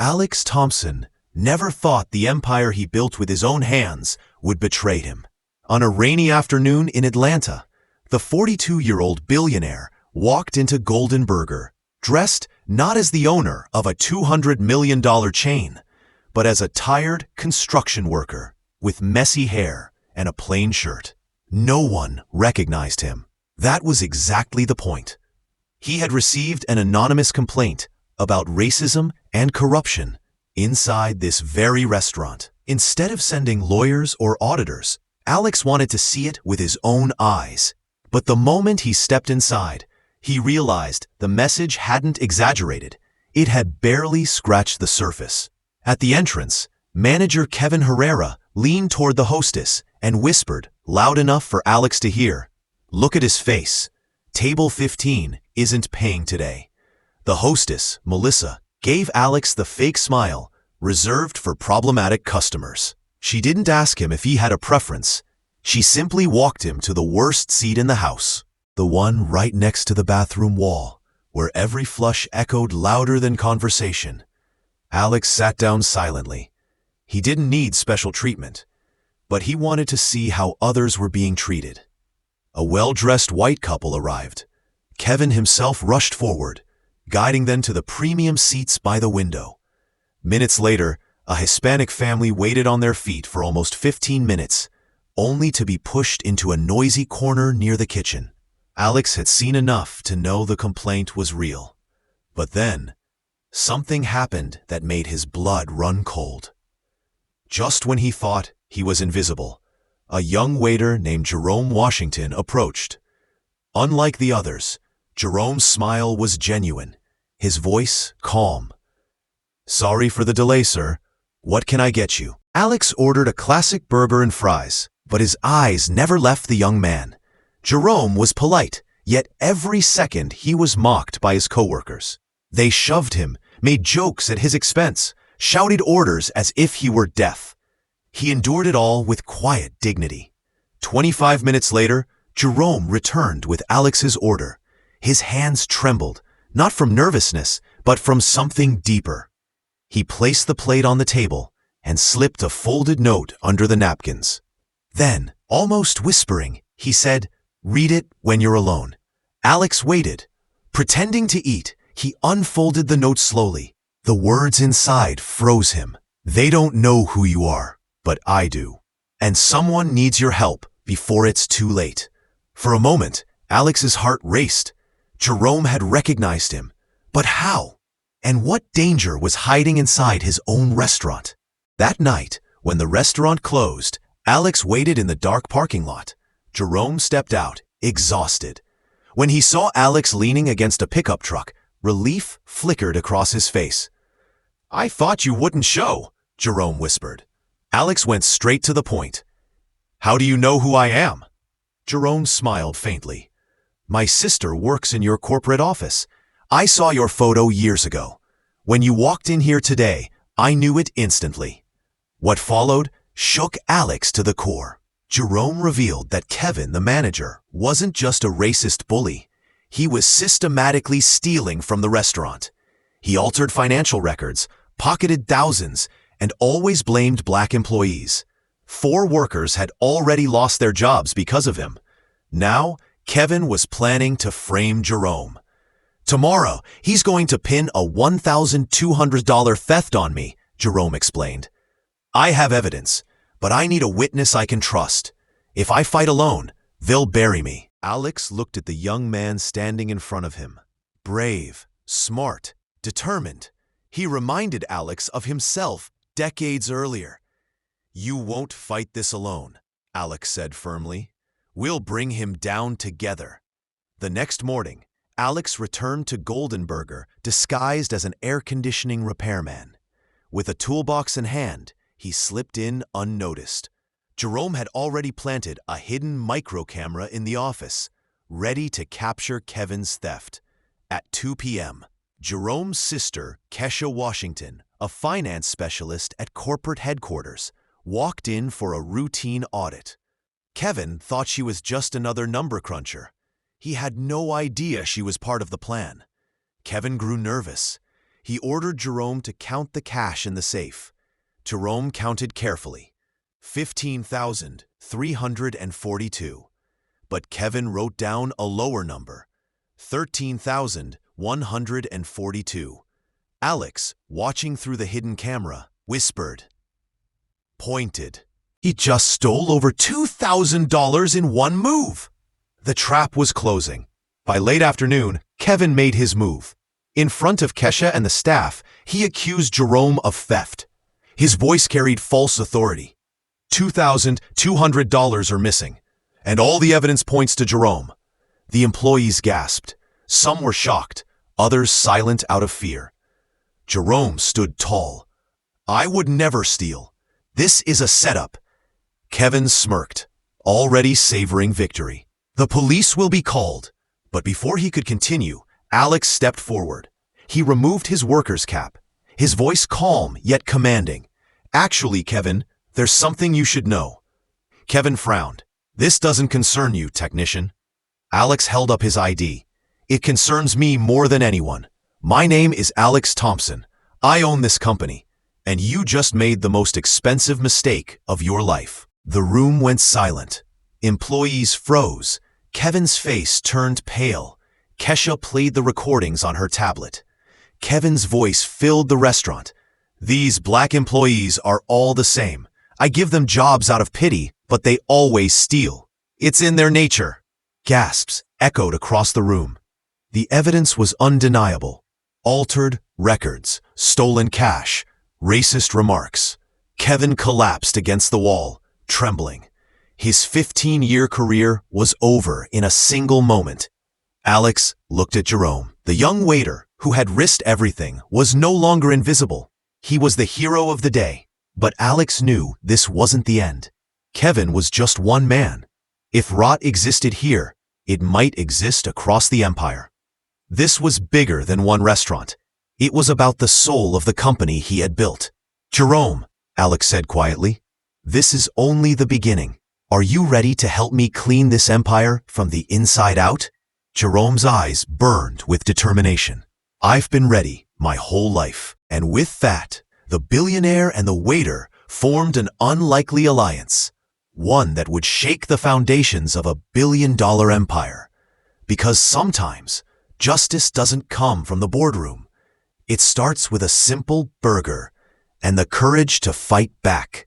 Alex Thompson never thought the empire he built with his own hands would betray him. On a rainy afternoon in Atlanta, the 42-year-old billionaire walked into Golden Burger, dressed not as the owner of a $200 million chain, but as a tired construction worker with messy hair and a plain shirt. No one recognized him. That was exactly the point. He had received an anonymous complaint about racism and corruption inside this very restaurant. Instead of sending lawyers or auditors, Alex wanted to see it with his own eyes. But the moment he stepped inside, he realized the message hadn't exaggerated. It had barely scratched the surface. At the entrance, manager Kevin Herrera leaned toward the hostess and whispered, loud enough for Alex to hear, "Look at his face. Table 15 isn't paying today." The hostess, Melissa, gave Alex the fake smile reserved for problematic customers. She didn't ask him if he had a preference. She simply walked him to the worst seat in the house, the one right next to the bathroom wall, where every flush echoed louder than conversation. Alex sat down silently. He didn't need special treatment, but he wanted to see how others were being treated. A well-dressed white couple arrived. Kevin himself rushed forward, guiding them to the premium seats by the window. Minutes later, a Hispanic family waited on their feet for almost 15 minutes, only to be pushed into a noisy corner near the kitchen. Alex had seen enough to know the complaint was real. But then, something happened that made his blood run cold. Just when he thought he was invisible, a young waiter named Jerome Washington approached. Unlike the others, Jerome's smile was genuine, his voice calm. "Sorry for the delay, sir. What can I get you?" Alex ordered a classic burger and fries, but his eyes never left the young man. Jerome was polite, yet every second he was mocked by his coworkers. They shoved him, made jokes at his expense, shouted orders as if he were deaf. He endured it all with quiet dignity. 25 minutes later, Jerome returned with Alex's order. His hands trembled, not from nervousness, but from something deeper. He placed the plate on the table and slipped a folded note under the napkins. Then, almost whispering, he said, "Read it when you're alone." Alex waited. Pretending to eat, he unfolded the note slowly. The words inside froze him. "They don't know who you are, but I do. And someone needs your help before it's too late." For a moment, Alex's heart raced. Jerome had recognized him. But how? And what danger was hiding inside his own restaurant? That night, when the restaurant closed, Alex waited in the dark parking lot. Jerome stepped out, exhausted. When he saw Alex leaning against a pickup truck, relief flickered across his face. "I thought you wouldn't show," Jerome whispered. Alex went straight to the point. "How do you know who I am?" Jerome smiled faintly. "My sister works in your corporate office. I saw your photo years ago. When you walked in here today, I knew it instantly." What followed shook Alex to the core. Jerome revealed that Kevin, the manager, wasn't just a racist bully. He was systematically stealing from the restaurant. He altered financial records, pocketed thousands, and always blamed black employees. 4 workers had already lost their jobs because of him. Now, Kevin was planning to frame Jerome. "Tomorrow, he's going to pin a $1,200 theft on me," Jerome explained. "I have evidence, but I need a witness I can trust. If I fight alone, they'll bury me." Alex looked at the young man standing in front of him. Brave, smart, determined. He reminded Alex of himself decades earlier. "You won't fight this alone," Alex said firmly. "We'll bring him down together." The next morning, Alex returned to Golden Burger disguised as an air conditioning repairman. With a toolbox in hand, he slipped in unnoticed. Jerome had already planted a hidden micro camera in the office, ready to capture Kevin's theft. At 2 p.m., Jerome's sister, Kesha Washington, a finance specialist at corporate headquarters, walked in for a routine audit. Kevin thought she was just another number cruncher. He had no idea she was part of the plan. Kevin grew nervous. He ordered Jerome to count the cash in the safe. Jerome counted carefully. 15,342. But Kevin wrote down a lower number. 13,142. Alex, watching through the hidden camera, whispered. Pointed. He just stole over $2,000 in one move. The trap was closing. By late afternoon, Kevin made his move. In front of Kesha and the staff, he accused Jerome of theft. His voice carried false authority. $2,200 are missing, and all the evidence points to Jerome. The employees gasped. Some were shocked, others silent out of fear. Jerome stood tall. I would never steal. This is a setup. Kevin smirked, already savoring victory. The police will be called. But before he could continue, Alex stepped forward. He removed his worker's cap, his voice calm yet commanding. Actually, Kevin, there's something you should know. Kevin frowned. This doesn't concern you, technician. Alex held up his ID. It concerns me more than anyone. My name is Alex Thompson. I own this company, and you just made the most expensive mistake of your life. The room went silent. Employees froze. Kevin's face turned pale. Kesha played the recordings on her tablet. Kevin's voice filled the restaurant. These black employees are all the same. I give them jobs out of pity, but they always steal. It's in their nature. Gasps echoed across the room. The evidence was undeniable. Altered records, stolen cash, racist remarks. Kevin collapsed against the wall, trembling. His 15-year career was over in a single moment. Alex looked at Jerome. The young waiter, who had risked everything, was no longer invisible. He was the hero of the day. But Alex knew this wasn't the end. Kevin was just one man. If rot existed here, it might exist across the empire. This was bigger than one restaurant. It was about the soul of the company he had built. Jerome, Alex said quietly, this is only the beginning. Are you ready to help me clean this empire from the inside out? Jerome's eyes burned with determination. I've been ready my whole life. And with that, the billionaire and the waiter formed an unlikely alliance, one that would shake the foundations of a billion-dollar empire. Because sometimes, justice doesn't come from the boardroom. It starts with a simple burger and the courage to fight back.